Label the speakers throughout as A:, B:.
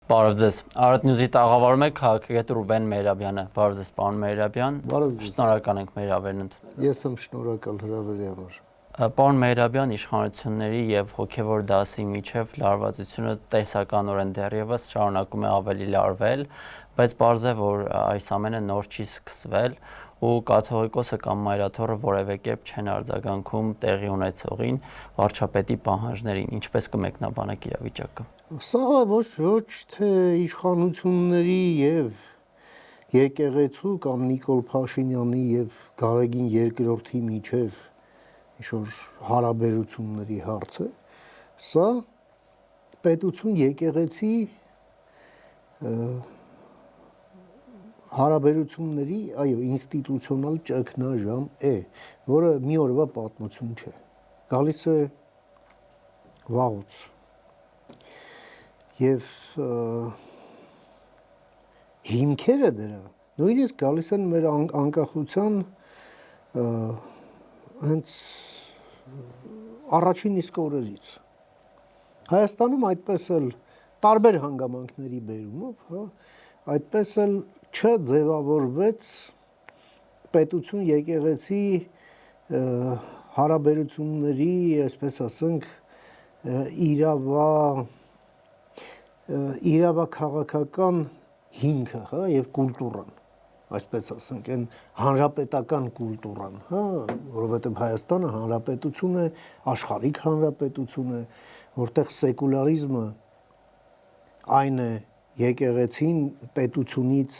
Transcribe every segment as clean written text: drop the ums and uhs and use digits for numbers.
A: Բարև ձեզ։ Արդ Նյուզի տաղավարում է քաղաքագետ Ռուբեն Մեհրաբյանը։ Բարև ձեզ, պարոն Մեհրաբյան։ Շնորհակալ ենք մեր հավերն ընդունել։
B: Ես եմ շնորհակալ հրավերի համար։
A: Պարոն Մեհրաբյան, իշխանությունների եւ հոգեվոր դասի միջև լարվածությունը տեսականորեն դեռևս շարունակում է ավելի լարվել, բայց պարզ է, որ այս ամենը նոր չի սկսվել ու կաթողիկոսը կամ մայրաթոռը որևէ կերպ չեն արձագանքում տեղի ունեցողին վարչապետի պահանջներին, ինչպես կմեկնաբանեք իրավիճակը։
B: Սա ոչ թե իշխանությունների եւ եկեղեցու կամ Նիկոլ Փաշինյանի եւ Գարեգին II-ի միջև ինչ-որ հարաբերությունների հարց է, սա պետություն եկեղեցի հարաբերությունների, ինստիտուցիոնալ ճգնաժամ է, որը մի օրվա պատմություն չէ, գալիս է վաղուց եւ հիմքերը դրա նույնիսկ գալիս են մեր անկախության հենց առաջին իսկ օրերից Հայաստանում այդպես էլ տարբեր հանգամանքների բերումով, այդպես էլ չձևավորվեց պետություն եկեղեցի հարաբերությունների, այսպես ասենք, իրավաքաղաքական հիմքը, եւ կուլտուրան, այսպես ասենք, այն հանրապետական կուլտուրան, որովհետեւ Հայաստանը հանրապետություն է, աշխարհիկ հանրապետություն է, որտեղ սեկուլարիզմը այն է եկեղեցին պետությունից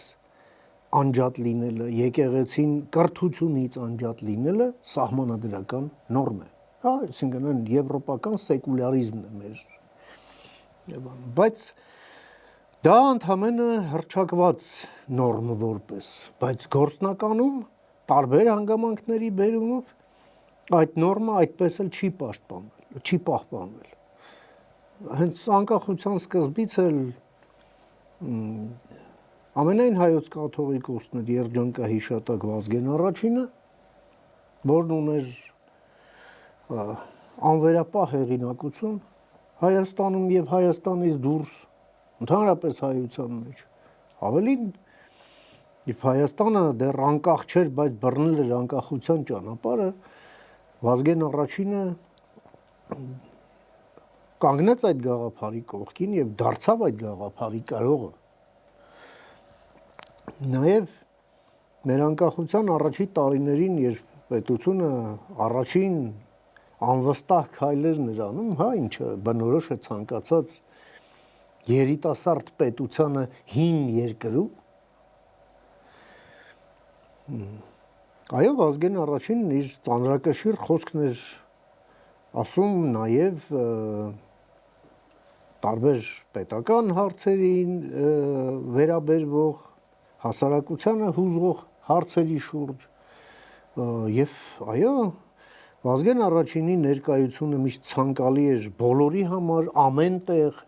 B: անջատ լինելը, եկեղեցին կրթությունից անջատ լինելը սահմանադրական նորմ է, այսինքն այն եվրոպական սեկուլարիզմն է մեր, բայց դա ընդհանրապես հռչակված նորմ որպես, բայց գործնականում տարբեր հանգամանքների բերումով այդ նորմը այդպես էլ չի պահպանվել, հենց անկախության սկզբից էլ ամենայն հայոց կաթողիկոսներ երջանկահիշատակ Վազգեն Առաջինը, որն ուներ անվերապահ հեղինակություն Հայաստանում եւ Հայաստանից դուրս, ընդհանրապես հայության մեջ, ավելին երբ Հայաստանը դեռ անկախ չէր, բայց բռնել էր անկախության ճանապարհը, Վազգեն Առաջինը կանգնեց այդ գաղափարի կողքին եւ դարձավ այդ գաղափարի կրողը։ Նաեւ մեր անկախության առաջին տարիներին, երբ պետությունը առաջին անվստահ քայլերն էր անում, ինչը բնորոշ է ցանկացած երիտասարդ պետությանը հին երկրում, այո, Վազգեն Առաջինն իր ծանրակշիռ խոսքն էր ասում նաեւ տարբեր պետական հարցերին վերաբերվող հասարակությանը հուզող հարցերի շուրջ եւ այո Վազգեն Առաջինի ներկայությունը միշտ ցանկալի էր բոլորի համար ամեն տեղ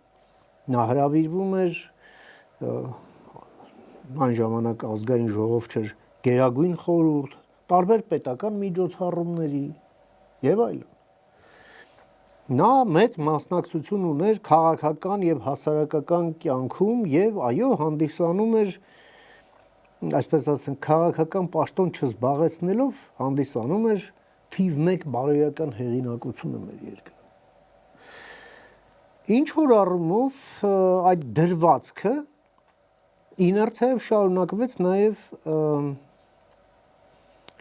B: նա հրավիրվում էր այն ժամանակ ազգային ժողով չէր Գերագույն խորհուրդ տարբեր պետական միջոցառումների եւ այլն Նա մեծ մասնակցություն ուներ քաղաքական եւ հասարակական կյանքում եւ այո հանդիսանում էր այսպես ասենք քաղաքական պաշտոն չզբաղեցնելով հանդիսանում էր թիվ 1 բարոյական հեղինակությունը մեր երկրում Ինչ որ առումով այդ դրվածքը իներցիայով շարունակվեց նաեւ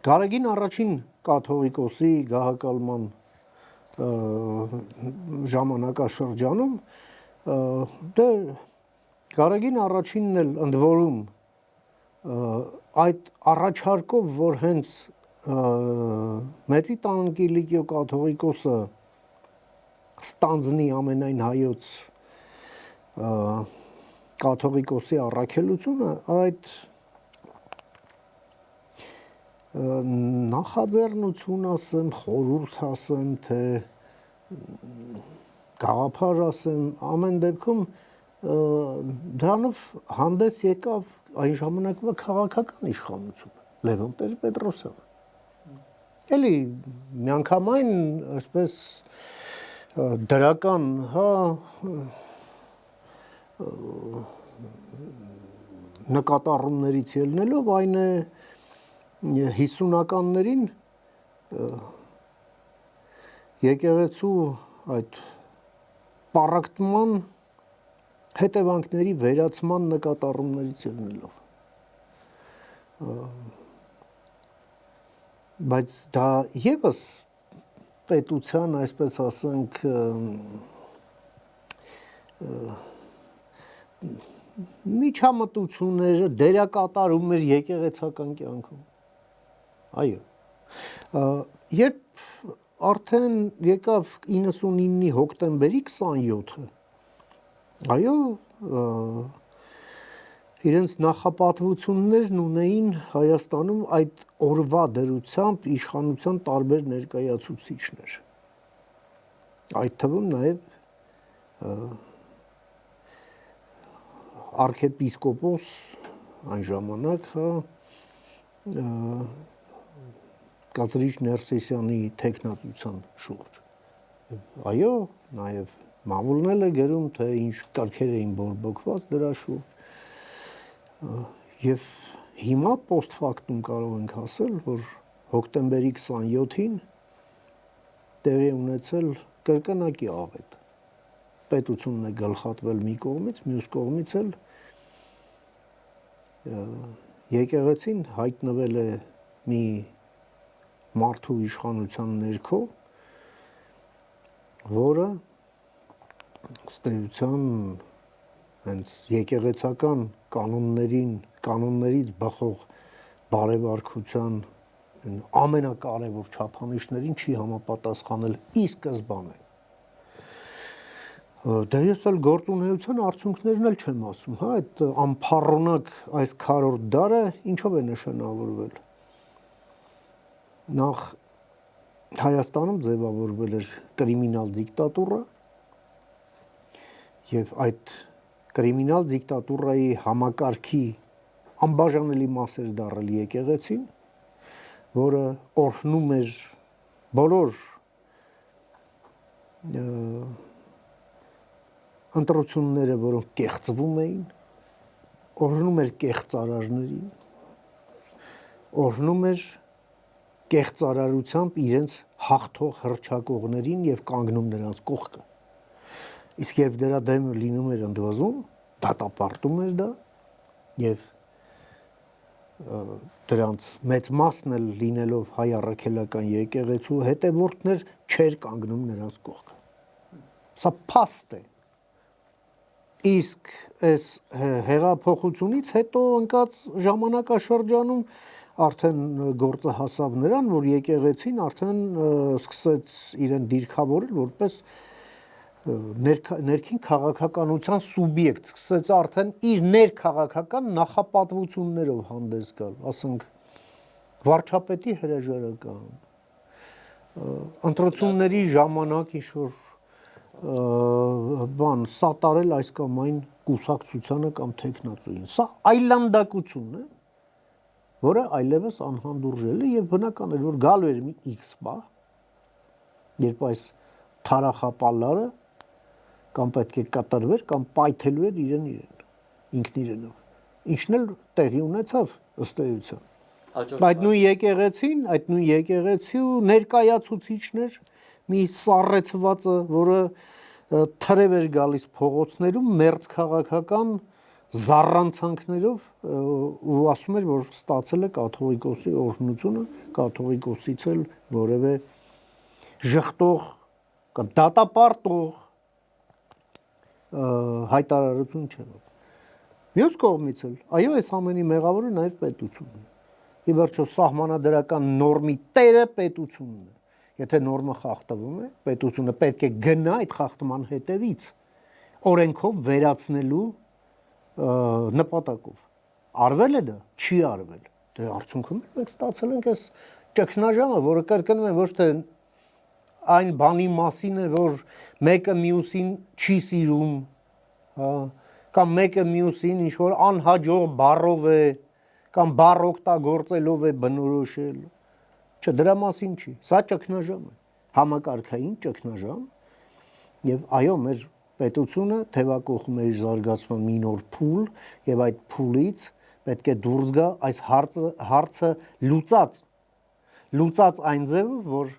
B: Գարեգին առաջին կաթողիկոսի գահակալման ժամանակաշրջանում դե Գարեգին առաջինն էլ ընդ որում այդ առաջարկով որ հենց Մեծի տան Կիլիկիո կաթողիկոսը ստանձնի ամենայն հայոց կաթողիկոսի առաքելությունը այդ նախաձեռնություն ասեմ, խորհուրդ ասեմ, թե գաղափար ասեմ, ամեն դեպքում դրանով հանդես եկավ այն ժամանակվա քաղաքական իշխանությունը, Լևոն Տեր-Պետրոսյանը։ Էլի միանգամայն այսպես դրական, նկատառումներից ելնելով այն է 50-ականներին եկեղեցու այդ պառակտման հետևանքների վերացման նկատառումներից ելնելով բայց դա եւս պետության, այսպես ասենք, միջամտությունները դերակատարում էր եկեղեցական կյանքում։ Այո։ Երբ արդեն եկավ 99-ի հոկտեմբերի 27-ը, այո, իրենց նախապատվություններն ունեին Հայաստանում այդ օրվա դրությամբ իշխանության տարբեր ներկայացուցիչներ։ Այդ թվում նաև arczepiskopos այն ժամանակ, Կաթրիչ Ներսեսյանի տեխնատության շուրջ։ Այո, նաև մամուլն է գրում, թե ինչ կարգեր էին բորբոքված դրա շուրջ։ Եվ հիմա post factum կարող ենք ասել, որ հոկտեմբերի 27-ին տեղի ունեցել կրկնակի աղետ։ Պետությունն է գլխատվել մի կողմից, մյուս կողմից էլ եկեղեցին հայտնվել է մի մարդու իշխանության ներքո, որը ըստ էության հենց եկեղեցական կանոններից բխող բարեվարքության ամենակարևոր չափանիշներին չի համապատասխանել ի սկզբանե։ Դե ես էլ գործունեության արդյունքներն էլ չեմ ասում, հա, այդ անփառունակ այս քառորդ դարը ինչով է նշանավորվել։ Նախ Հայաստանում ձևավորվել էր կրիմինալ դիկտատուրա եւ այդ կրիմինալ դիկտատուրայի համակարգի անբաժանելի մաս էր դարձել եկեղեցին, որը օրհնում էր բոլոր ընտրությունները, որոնք կեղծվում էին, օրհնում էր կեղծարարներին, օրհնում էր կեղծարարությամբ իրենց հաղթող հռչակողներին եւ կանգնում նրանց կողքը։ Իսկ երբ դրա դեմը լինում էր ընդվզում, դատապարտում էր դա եւ դրանց մեծ մասն էլ լինելով հայ առաքելական եկեղեցու հետևորդներ չէր կանգնում նրանց կողքը։ Սա փաստ է։ Իսկ այս հեղափոխությունից հետո ընկած ժամանակաշրջանում արդեն գործը հասավ նրան, որ եկեղեցին արդեն սկսեց իրեն դիրքավորել որպես ներքին քաղաքականության սուբյեկտ, սկսեց արդեն իր ներքաղաքական նախապատվություններով հանդես գալ, ասենք վարչապետի հրաժարական, ընտրությունների ժամանակ ինչ-որ բան սատարել այս կամ այն կուսակցությանը կամ թեկնածուին։ Սա այլանդակություն է, որը այլևս անհանդուրժել է եւ բնական է, որ գալու էր մի X բա, երբ այս թարախապալարը կամ պետք է կատարվեր կամ պայթելու էր ինքն իրենով։ Ինչն էլ տեղի ունեցավ ըստ էության։ Այդ նույն եկեղեցու ներկայացուցիչներ մի սառեցվածը, որը թրև էր գալիս փողոցներում մերձ քաղաքական զառանցանքներով ու ասում էր, որ ստացել է կաթողիկոսի օրհնությունը, կաթողիկոսից էլ որևէ ժխտող կամ դատապարտող հայտարարություն չէ։ Մյուս կողմից էլ, այո, այս ամենի մեղավորը նաև պետությունն է։ Ի վերջո սահմանադրական նորմի տերը պետությունն է։ Եթե նորմը խախտվում է, պետությունը պետք է գնա այդ խախտման հետևից օրենքով վերացնելու նպատակով։ Արվել է դա, չի արվել։ Դե արդյունքում մենք ստացել ենք այս ճգնաժամը, որը կրկնում եմ ոչ թե այն բանի մասին է, որ մեկը մյուսին չի սիրում, հա, կամ մեկը մյուսին ինչ որ անհաջող բառով է կամ բառ օգտագործելով է բնորոշել։ Չէ, դրա մասին չի։ Սա ճգնաժամ է, համակարգային ճգնաժամ, եւ այո, մեր պետությունը թևակողում է իր զարգացման մի նոր փուլ եւ այդ փուլից պետք է դուրս գա այս հարցը լուծած այն ձևը, որ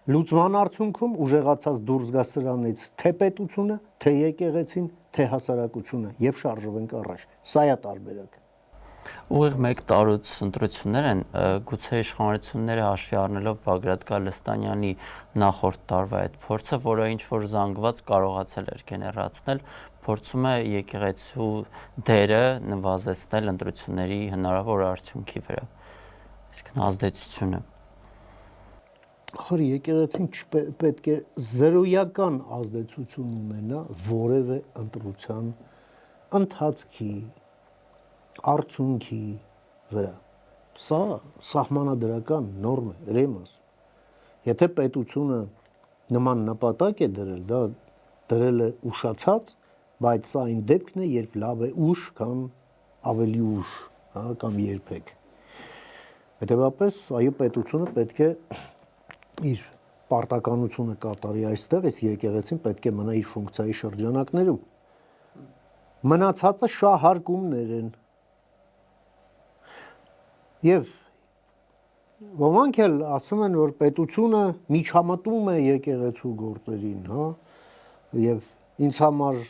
B: լուծման արդյունքում ուժեղացած դուրս գա սրանից թե պետությունը, թե եկեղեցին, թե հասարակությունը եւ շարժվենք առաջ։ Սա է տարբերակը։
A: Ուղիղ 1 տարուց ընտրություններ են, գուցե իշխանությունները հաշվի առնելով Բագրատ Գալստանյանի նախորդ տարվա այդ փորձը, որը ինչ որ զանգված կարողացել էր գեներացնել, փորձում է եկեղեցու դերը նվազեցնել ընտրությունների հնարավոր արդյունքի վրա։ Իսկ ազդեցությունը
B: Խորի եկեղեցին պետք է զրոյական ազդեցություն ունենա որևէ ընտրության ընթացքի արդյունքի վրա։ Սա սահմանադրական նորմ է, ռեմաս։ Եթե պետությունը նման նպատակ է դրել, դա դրել է ուշացած, բայց սա այն դեպքն է, երբ լավ է ուշ, կամ ավելի ուշ, կամ երբեք։ Հետևաբար, այո, պետությունը պետք է իր պարտականությունը կատարի այստեղ, իսկ եկեղեցին պետք է մնա իր ֆունկցիայի շրջանակներում։ Մնացածը շահարկումներ են։ Եվ ոմանք էլ ասում են, որ պետությունը միջամտում է եկեղեցու գործերին, հա, եւ ինձ համար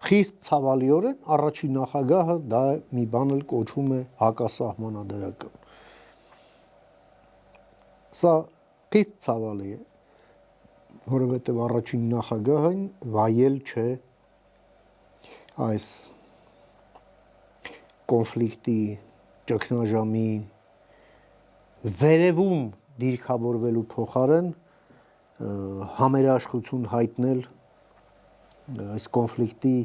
B: խիստ ցավալիորեն առաջին նախագահը դա մի բան էլ կոչում է հակասահմանադրական։ Սա խիստ ցավալի է, որովհետև առաջին նախագահն վայել չէ այս կոնֆլիկտի ճգնաժամի վերևում դիրքավորվելու փոխարեն համերաշխություն հայտնել այս կոնֆլիկտի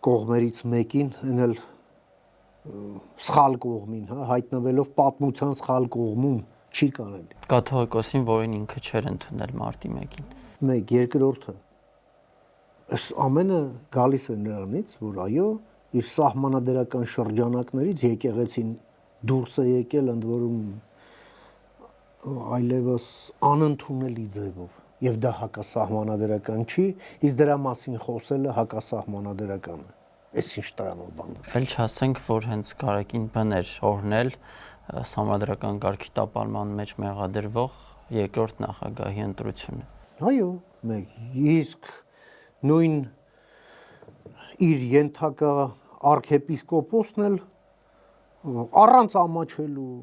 B: կողմերից մեկին, ընել սխալ կողմին, հա, հայտնվելով պատմության սխալ կողմում չի կարելի։
A: Կաթողիկոսին, որին ինքը չէր ընդունել մարտի 1-ին։
B: Մեկ, երկրորդը։ Այս ամենը գալիս է նրանից, որ այո, իր սահմանադրական շրջանակներից եկեղեցին դուրս է եկել ընդ որում այլևս անընդունելի ձևով, եւ դա հակասահմանադրական չի, իսկ դրա մասին խոսելը հակասահմանադրական է։ Այս ինչ տրամով բան։
A: Էլ չասենք, որ հենց կարեկին բներ օրհնել համադրական կարգի տապալման մեջ մեղադրվող երկրորդ նախագահի ընտրությունը։
B: Այո, մեկ, իսկ նույն իր ենթակա արքեպիսկոպոսն էլ առանց ամաչելու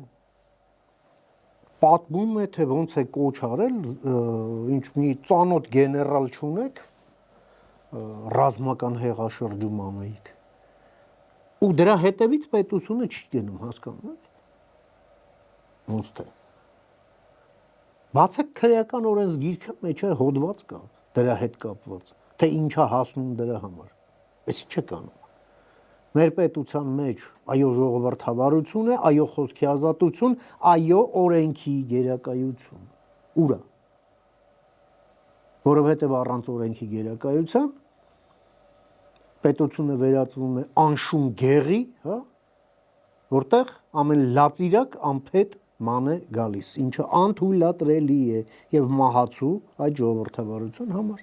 B: պատմում է, թե ոնց է կոչ արել, ինչ մի ծանոթ գեներալ չունեք, ռազմական հեղաշրջում անեիք։ Ու դրա հետևից պետությունը չի գնում, հասկանում եք։ Ոնց թե։ Բացեք քրեական օրենսգիրքը մեջ է հոդված կա դրա հետ կապված, թե ինչա հասնում դրա համար։ Էս ինչ է կանում։ Մեր պետության մեջ այո ժողովրդավարություն է, այո խոսքի ազատություն, այո օրենքի գերակայություն։ Ուրա։ Որովհետև առանց օրենքի գերակայության պետությունը վերածվում է անշուն գեղի, հա, որտեղ ամեն լածիրակ անփետ ման է գալիս, ինչը անթույլատրելի է եւ մահացու այդ ժողովրդավարության համար։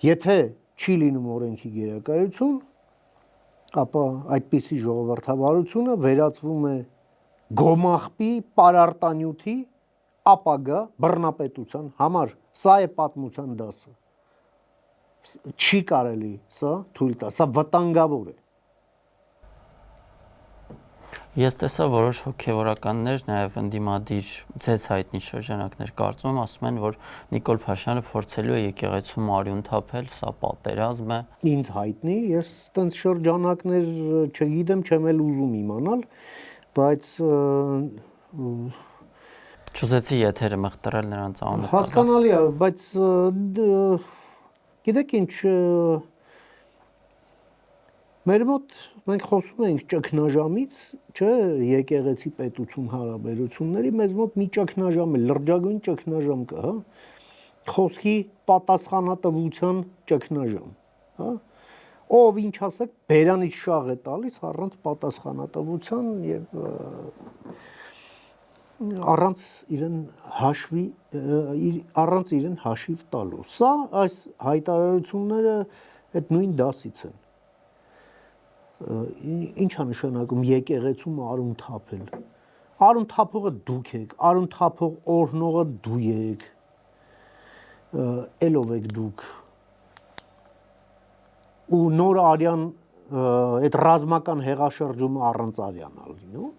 B: Եթե չի լինում օրենքի գերակայություն, ապա այդպիսի ժողովրդավարությունը վերածվում է գոմաղբի պարարտանյութի ապագա բռնապետության համար։ Սա է պատմության դասը։ Չի կարելի սա թույլ տալ, սա վտանգավոր է։
A: Ես տեսա որոշ հոգևորականներ, նաև ընդդիմադիր ձեզ հայտնի շրջանակներ կարծում եմ, ասում են, որ Նիկոլ Փաշյանը փորձելու է եկեղեցում արյուն թափել, սա պատերազմ է։
B: Ինձ հայտնի, ես այդպես շրջանակներ չգիտեմ, չեմ էլ ուզում իմանալ, բայց
A: Չուզեցի եթերը մեղտրել նրանց անունը։
B: Հասկանալի է, բայց գիտեք ինչ, մեր մոտ մենք խոսում ենք ճգնաժամից, չէ, եկեղեցի պետություն հարաբերությունների, մեզ մոտ մի ճգնաժամ է, լրջագույն ճգնաժամ կա, հա, խոսքի պատասխանատվության ճգնաժամ, հա, ով ինչ ասեք, բերանից շաղ է տալիս առանց պատասխանատվության եւ առանց իրեն հաշվի առանց իրեն հաշիվ տալու։ Սա այս հայտարարությունները այդ նույն դասից են։ Ինչ է նշանակում եկեղեցում արուն թափել։ Արուն թափողը դուք եք, արուն թափող օրհնողը դու եք։ Ելով եք դուք։ Ու նոր արյան այդ ռազմական հեղաշրջումը առանց արյան ալինու։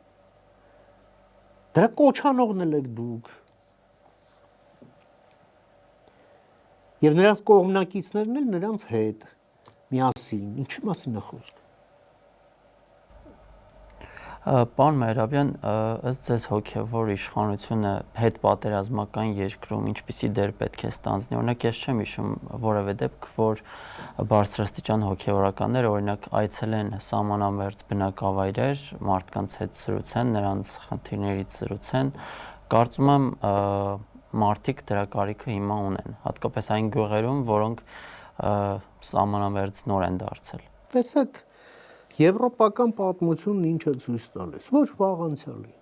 B: Դրա կոչանողն եք դուք։ Եվ նրանց կողմնակիցներն էլ նրանց հետ միասին, ինչի մասին է խոսքը։
A: Պարոն Մայրաբյան, ըստ ձեզ հոգևոր իշխանությունը հետ պատերազմական երկրում ինչպիսի դեր պետք է ստանձնի։ Օրինակ ես չեմ հիշում որևէ դեպք, որ բարձրաստիճան հոգևորականներ օրինակ այցելեն սահմանամերձ բնակավայրեր, մարդկանց հետ զրուցեն, նրանց խնդիրներից զրուցեն։ Կարծում եմ մարդիկ դրա կարիքը հիմա ունեն, հատկապես այն գյուղերում, որոնք սահմանամերձ նոր են դարձել։
B: Տեսեք, եվրոպական պատմությունն ինչ է ցույց տալիս, ոչ վաղ անցյալի։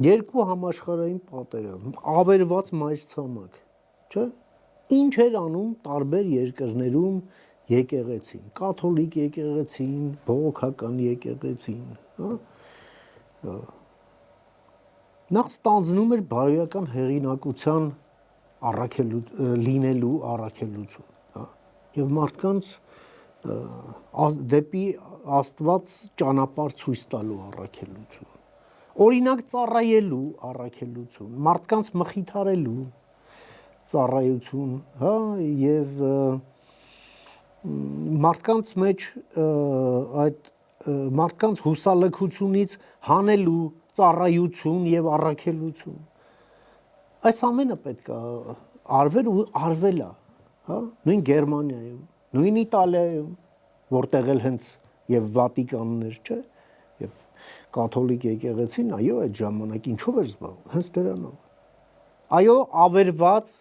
B: Երկու համաշխարհային պատերազմ, ավերված մայրցամաք, չէ՞։ Ինչ էր անում տարբեր երկրներում եկեղեցին, կաթոլիկ եկեղեցին, բողոքական եկեղեցին, հա։ Նախ ստանձնում էր բարոյական հեղինակության լինելու առաքելություն, հա։ Եվ մարդկանց դեպի Աստված ճանապարհ ցույց տալու առաքելություն, օրինակ ծառայելու առաքելություն, մարդկանց մխիթարելու ծառայություն, հա, եւ մարդկանց մեջ այդ մարդկանց հուսալքությունից հանելու ծառայություն եւ առաքելություն։ Այս ամենը պետք է արվեր ու արվել է, հա, նույն Գերմանիայում, նույն Իտալիայում, որտեղ էլ հենց եւ Վատիկաններ, չէ, եւ կաթոլիկ եկեղեցին, այո, այդ ժամանակ ինչով էր զբաղվում, հենց դրանով։ Այո, ավերված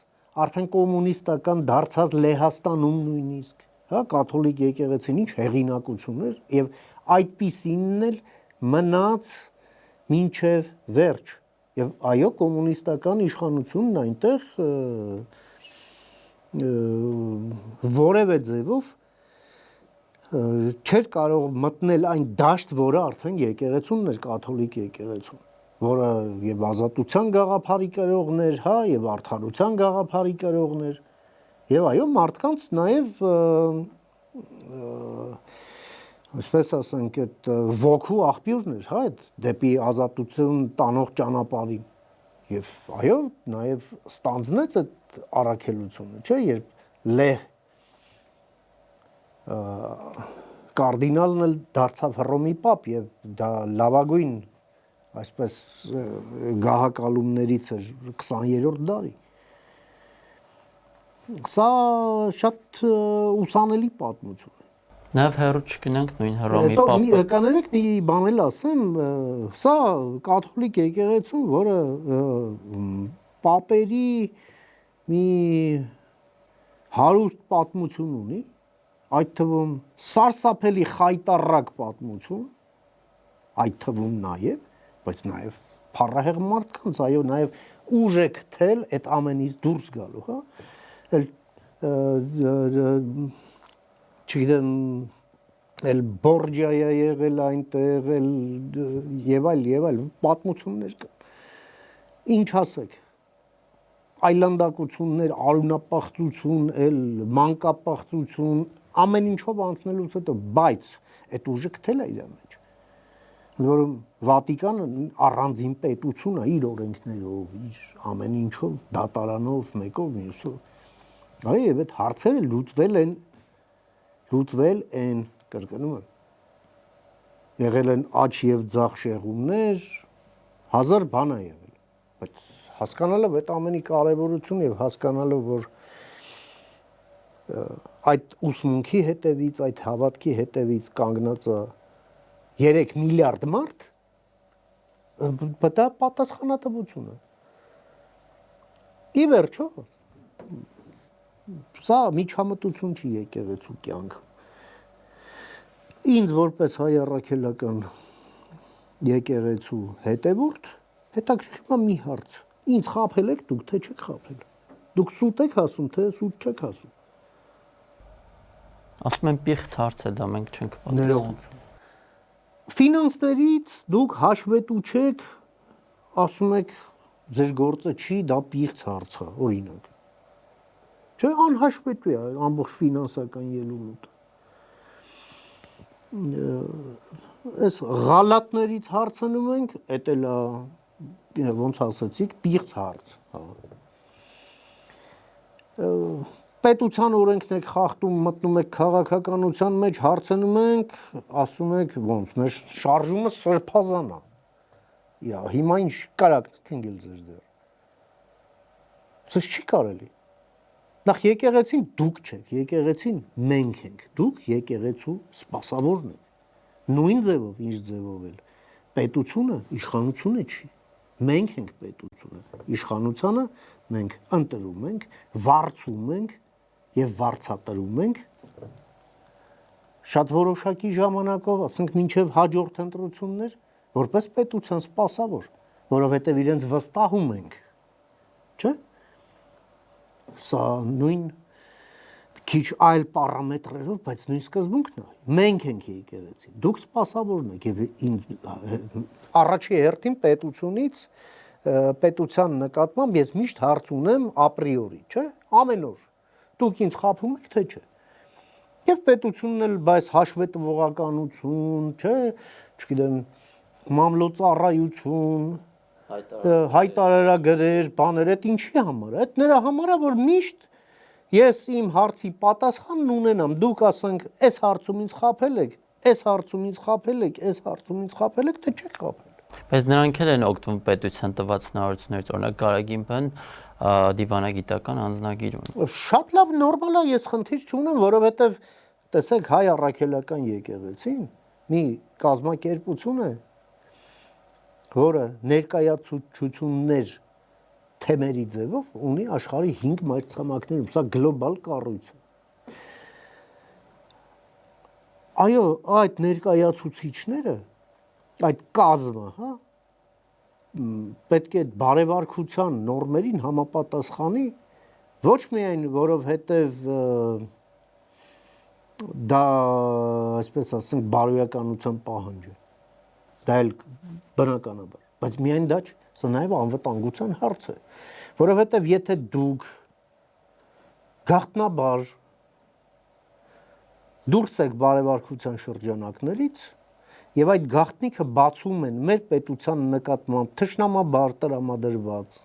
B: արդեն կոմունիստական դարձած Լեհաստանում նույնիսկ, հա, կաթոլիկ եկեղեցին ինչ հեղինակություն էր եւ այդպիսինն էլ մնաց մինչև վերջ եւ այո կոմունիստական իշխանությունն այնտեղ որևէ ձևով չէր կարող մտնել այն դաշտ, որը արդեն եկեղեցունն էր, կաթոլիկ եկեղեցուն, որը եւ ազատության գաղափարի կրողներ, հա, եւ արդարության գաղափարի կրողներ եւ այո մարդկանց նաեւ այսպես ասենք, այդ ոգու աղբյուրներ, հա, այդ դեպի ազատություն տանող ճանապարհին։ Եվ այո, նաև ստանձնեց այդ առաքելությունը, չէ, երբ Լեհ կարդինալն էլ դարձավ Հռոմի պապ եւ դա լավագույն, այսպես գահակալումներից էր 20-րդ դարի։ Սա շատ ուսանելի պատմություն է։
A: Նաև հեռու չգնանք նույն Հռոմի պապը։
B: Կաներեք մի բան էլ ասեմ, սա կաթոլիկ եկեղեցուն, որը պապերի մի հարուստ պատմություն ունի, այդ թվում սարսափելի խայտառակ պատմություն, այդ թվում նաև, բայց նաև փառահեղ մարդկանց, այո, նաև ուժ է գտել այդ ամենից դուրս գալու, հա։ Չգիտեմ, էլ Բորջայա եղել այնտեղ, եւ այլ պատմություններ կան։ Ինչ ասեք, այլանդակություններ, արունապախծություն, էլ մանկապախծություն, ամեն ինչով անցնելուց հետո, բայց այդ ուժը գտել է իր մեջ։ Որում Վատիկանը առանձին պետություն է իր օրենքներով, իր ամեն ինչով, դատարանով, մեկով, մյուսով։ Այո, եւ այդ հարցերը լուծվել են, կրկնում եմ, եղել են աջ եւ ձախ շեղումներ, հազար բան է եղել, բայց հասկանալով այդ ամենի կարևորություն եւ հասկանալով, որ այդ ուսմունքի հետևից, այդ հավատքի հետևից կանգնած է 3 միլիարդ մարդ, դա պատասխանատվություն է։ Ի վերջո, սա միջամտություն չի եկեղեցու կյանքում։ Ինձ որպես հայ առաքելական եկեղեցու հետևորդ հետաքրքրում է մի հարց, Ինձ խաբել եք դուք, թե չեք խաբել։ Դուք սուտ եք ասում, թե սուտ չեք ասում։
A: Ասում են պիղծ հարց է դա, մենք չենք պատասխանում։
B: Ներողություն։ Ֆինանսներից դուք հաշվետու չեք, ասում եք ձեր գործը չի, դա պիղծ հարց է, օրինակ։ Չէ, անհաշվետու է ամբողջ ֆինանսական ելումուտը։ Այս ղալատներից հարցնում ենք, էդ էլ ոնց ասացիք, պիղծ հարց, հա։ Պետության օրենքն եք խախտում, մտնում եք քաղաքականության մեջ, հարցնում ենք, ասում եք, ոնց, մեր շարժումը սրբազան է։ Հիմա ինչ կարակ քնգել ձեր դեր։ Սա չի կարելի։ Նախ եկեղեցին դուք չեք, եկեղեցին մենք ենք։ Դուք եկեղեցու սպասավորն եք։ Նույն ձևով, ինչ ձևով էլ։ Պետությունը իշխանությունը չի։ Մենք ենք պետությունը։ Իշխանությունը մենք ընտրում ենք, վարձում ենք եւ վարձատրում ենք շատ որոշակի ժամանակով, ասենք մինչև հաջորդ ընտրություններ, որպես պետության սպասավոր, որովհետեւ իրենց վստահում ենք։ Չէ՞։ Սա նույն քիչ այլ պարամետրերով, բայց նույն սկզբունքն է։ Մենք ենք եկեղեցի։ Դուք սպասավորն եք եւ առաջի հերթին պետության նկատմամբ ես միշտ հարց ունեմ ապրիորի, չէ՞։ Ամեն օր։ Դուք ինձ խաբում եք, թե չէ։ Եվ պետությունն էլ բայց հաշվետվողականություն, չէ՞, չգիտեմ, մամլոյցարայություն, հայտարարագրեր, բաներ, այդ ինչի համար է։ Այդ նրա համար է, որ միշտ ես իմ հարցի պատասխանն ունենամ, դուք ասենք, այս հարցում ինձ խաբել եք, այս հարցում ինձ խաբել եք, այս հարցում ինձ խաբել եք, թե չեք խաբել։
A: Բայց նրանք էլ են օգտվում պետության տված հնարավորություններից, օրինակ Գարագիմբն դիվանագիտական անձնագիր ունի։
B: Շատ լավ, նորմալ է, ես խնդիր չունեմ, որովհետև տեսեք հայ առաքելական եկեղեցին մի կազմակերպություն է, որը ներկայացուցություններ թեմերի ձևով ունի աշխարհի 5 մայրցամաքներում, սա գլոբալ կառույց է։ Այո, այդ ներկայացուցիչները, այդ կազմը, հա, պետք է բարևարքության նորմերին համապատասխանի ոչ միայն որովհետև դա, այսպես ասենք, բարոյականության պահանջ է, դա էլ բնականաբար, բայց միայն դա չէ, սա նաև անվտանգության հարց է, որովհետև եթե դուք գաղտնաբար դուրս եք բարևարքության շրջանակներից եւ այդ գաղտնիքը բացում են մեր պետության նկատմամբ թշնամաբար տրամադրված,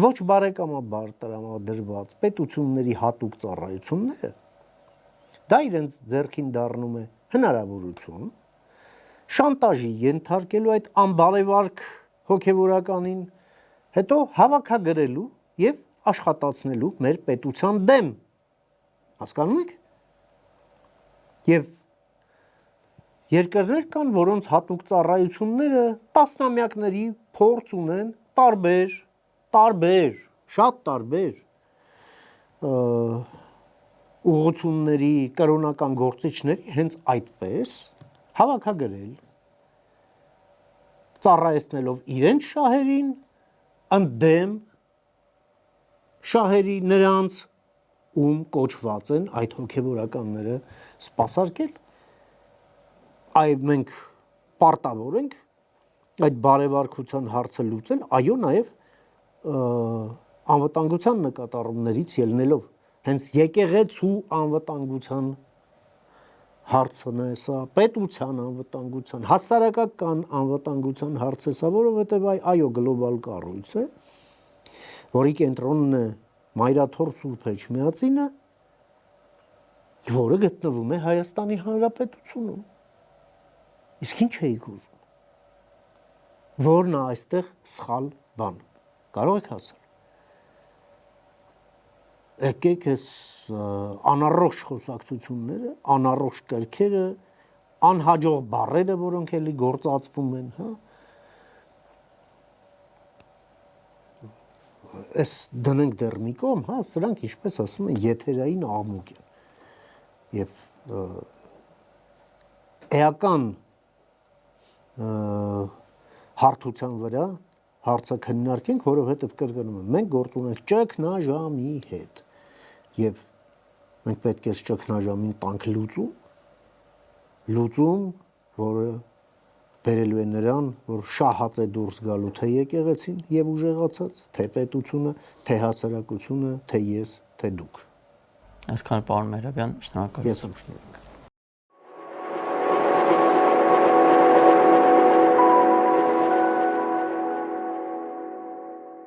B: ոչ բարեկամաբար տրամադրված պետությունների հատուկ ծառայությունները, դա իրենց ձեռքին դառնում է հնարավորություն շանտաժի ենթարկելու այդ անբարևարք հոգևորականին, հետո հավաքագրելու եւ աշխատացնելու մեր պետության դեմ։ Հասկանում եք։ Եվ երկրներ կան, որոնց հատուկ ծառայությունները տասնամյակների փորձ ունեն, տարբեր, շատ տարբեր ուղղությունների կրոնական գործիչների հենց այդպես հավաքագրել, ծառայեցնելով իրենց շահերին, ընդդեմ շահերի նրանց, ում կոչված են այդ հոգևորականները սպասարկել։ Այ մենք պարտավոր ենք այդ բարևարքության հարցը լուծել, այո, նաև անվտանգության նկատառումներից ելնելով, հենց եկեղեցու անվտանգության հարցն է սա, պետության անվտանգության, հասարակական անվտանգության հարց է սա, որովհետև այո, գլոբալ կառույց է, որի կենտրոնն է Մայրաթոր Սուրբ Էջմիածինը, որը գտնվում է Հայաստանի Հանրապետությունում։ Իսկ ինչ էիք ուզում։ Որն է այստեղ սխալ բան։ Կարող եք ասել։ Եկեք այս անառողջ խոսակցությունները, անառողջ կրքերը, անհաջող բառերը, որոնք էլի գործածվում են, հա։ Այս դնենք դեռ մի կողմ, հա, սրանք ինչպես ասում են, եթերային աղմուկ են։ Եվ էական հարթության վրա հարցը քննարկենք, որովհետև կրկնում եմ, մենք գործ ունենք ճգնաժամի հետ։ Եվ մենք պետք է ճգնաժամին տանք լուծում, որը բերելու է նրան, որ շահած է դուրս գալու թե եկեղեցին եւ ուժեղացած, թե պետությունը, թե հասարակությունը, թե ես, թե դուք։
A: Այսքան պարոն Մեհրաբյան, շնորհակալություն։
B: Ես եմ շնորհակալ։